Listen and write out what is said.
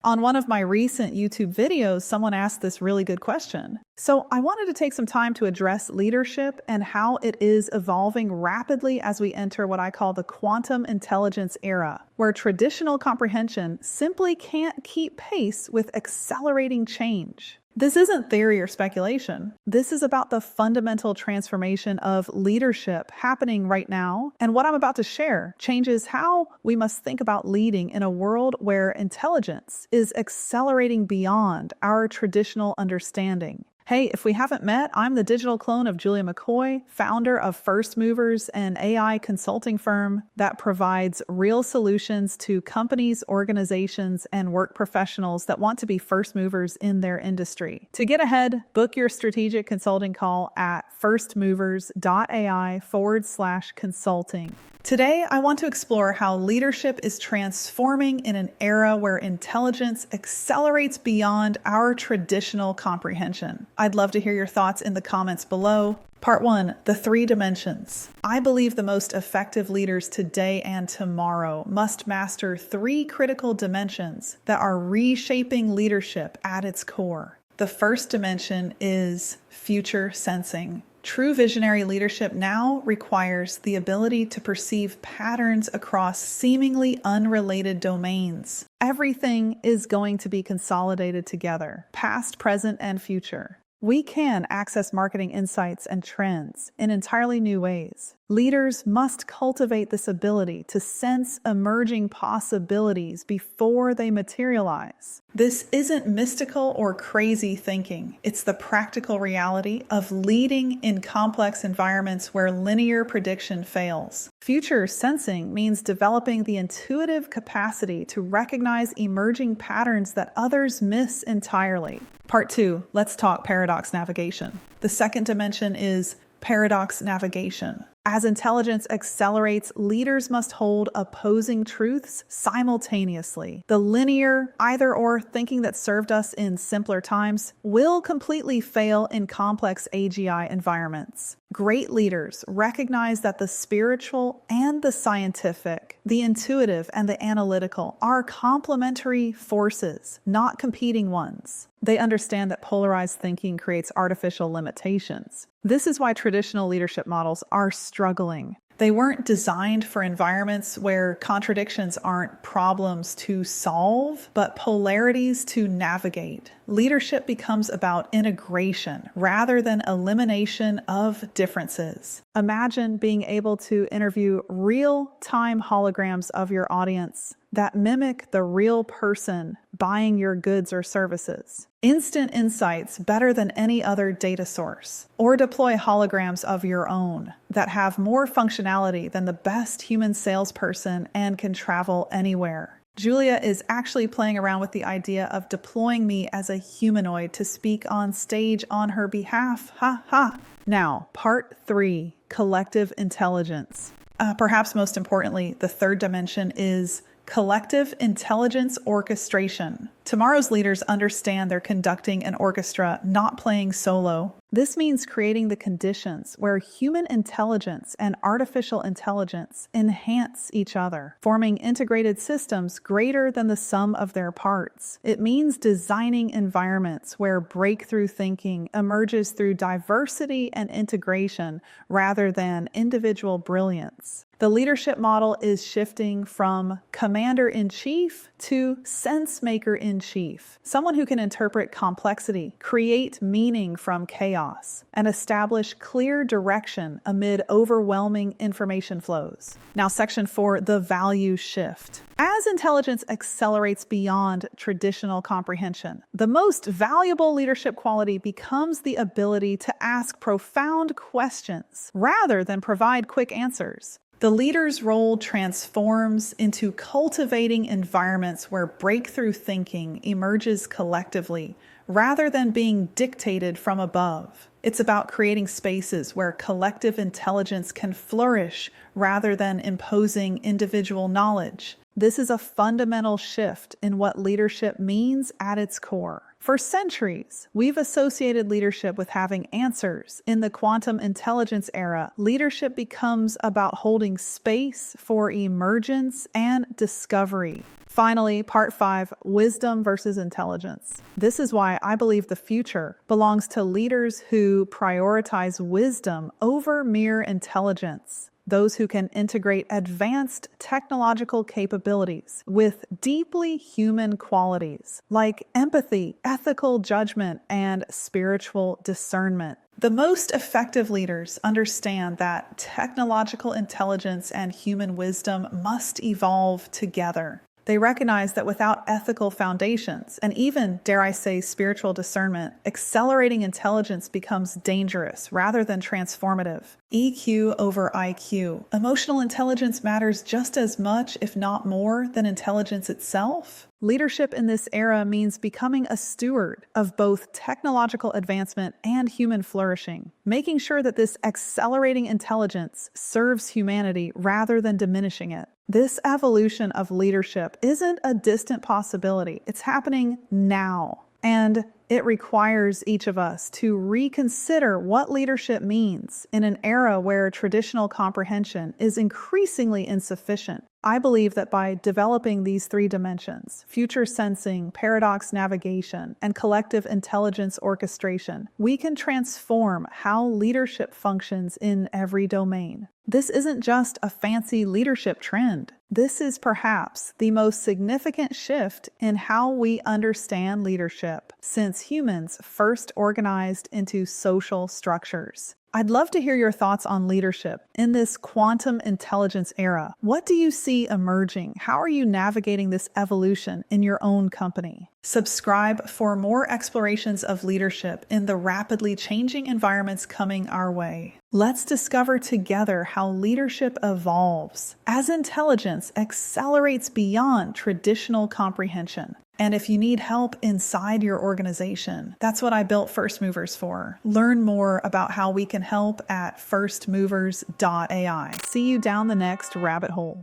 On one of my recent YouTube videos, someone asked this really good question. So I wanted to take some time to address leadership and how it is evolving rapidly as we enter what I call the quantum intelligence era, where traditional comprehension simply can't keep pace with accelerating change. This isn't theory or speculation. This is about the fundamental transformation of leadership happening right now, and what I'm about to share changes how we must think about leading in a world where intelligence is accelerating beyond our traditional understanding. Hey, if we haven't met, I'm the digital clone of Julia McCoy, founder of First Movers, an AI consulting firm that provides real solutions to companies, organizations, and work professionals that want to be first movers in their industry. To get ahead, book your strategic consulting call at firstmovers.ai/consulting. Today, I want to explore how leadership is transforming in an era where intelligence accelerates beyond our traditional comprehension. I'd love to hear your thoughts in the comments below. Part 1, the 3 dimensions. I believe the most effective leaders today and tomorrow must master 3 critical dimensions that are reshaping leadership at its core. The first dimension is future sensing. True visionary leadership now requires the ability to perceive patterns across seemingly unrelated domains. Everything is going to be consolidated together, past, present, and future. We can access marketing insights and trends in entirely new ways. Leaders must cultivate this ability to sense emerging possibilities before they materialize. This isn't mystical or crazy thinking. It's the practical reality of leading in complex environments where linear prediction fails. Future sensing means developing the intuitive capacity to recognize emerging patterns that others miss entirely. Part 2, let's talk paradox navigation. The second dimension is paradox navigation. As intelligence accelerates, leaders must hold opposing truths simultaneously. The linear, either-or thinking that served us in simpler times will completely fail in complex AGI environments. Great leaders recognize that the spiritual and the scientific, the intuitive and the analytical are complementary forces, not competing ones. They understand that polarized thinking creates artificial limitations. This is why traditional leadership models are struggling. They weren't designed for environments where contradictions aren't problems to solve, but polarities to navigate. Leadership becomes about integration rather than elimination of differences. Imagine being able to interview real-time holograms of your audience that mimic the real person buying your goods or services. Instant insights better than any other data source. Or deploy holograms of your own that have more functionality than the best human salesperson and can travel anywhere. Julia is actually playing around with the idea of deploying me as a humanoid to speak on stage on her behalf. Ha ha! Now, part 3, collective intelligence. Perhaps most importantly, the third dimension is collective intelligence orchestration. Tomorrow's leaders understand they're conducting an orchestra, not playing solo. This means creating the conditions where human intelligence and artificial intelligence enhance each other, forming integrated systems greater than the sum of their parts. It means designing environments where breakthrough thinking emerges through diversity and integration rather than individual brilliance. The leadership model is shifting from commander-in-chief to sense-maker-in-chief, someone who can interpret complexity, create meaning from chaos, and establish clear direction amid overwhelming information flows. Now, section 4, the value shift. As intelligence accelerates beyond traditional comprehension, the most valuable leadership quality becomes the ability to ask profound questions rather than provide quick answers. The leader's role transforms into cultivating environments where breakthrough thinking emerges collectively rather than being dictated from above. It's about creating spaces where collective intelligence can flourish rather than imposing individual knowledge. This is a fundamental shift in what leadership means at its core. For centuries, we've associated leadership with having answers. In the quantum intelligence era, leadership becomes about holding space for emergence and discovery. Finally, part 5, wisdom versus intelligence. This is why I believe the future belongs to leaders who prioritize wisdom over mere intelligence. Those who can integrate advanced technological capabilities with deeply human qualities like empathy, ethical judgment, and spiritual discernment. The most effective leaders understand that technological intelligence and human wisdom must evolve together. They recognize that without ethical foundations, and even, dare I say, spiritual discernment, accelerating intelligence becomes dangerous rather than transformative. EQ over IQ. Emotional intelligence matters just as much, if not more, than intelligence itself. Leadership in this era means becoming a steward of both technological advancement and human flourishing, making sure that this accelerating intelligence serves humanity rather than diminishing it. This evolution of leadership isn't a distant possibility. It's happening now. And it requires each of us to reconsider what leadership means in an era where traditional comprehension is increasingly insufficient. I believe that by developing these 3 dimensions, future sensing, paradox navigation, and collective intelligence orchestration, we can transform how leadership functions in every domain. This isn't just a fancy leadership trend. This is perhaps the most significant shift in how we understand leadership since humans first organized into social structures. I'd love to hear your thoughts on leadership in this quantum intelligence era. What do you see emerging? How are you navigating this evolution in your own company? Subscribe for more explorations of leadership in the rapidly changing environments coming our way. Let's discover together how leadership evolves as intelligence accelerates beyond traditional comprehension. And if you need help inside your organization, that's what I built First Movers for. Learn more about how we can help at firstmovers.ai. See you down the next rabbit hole.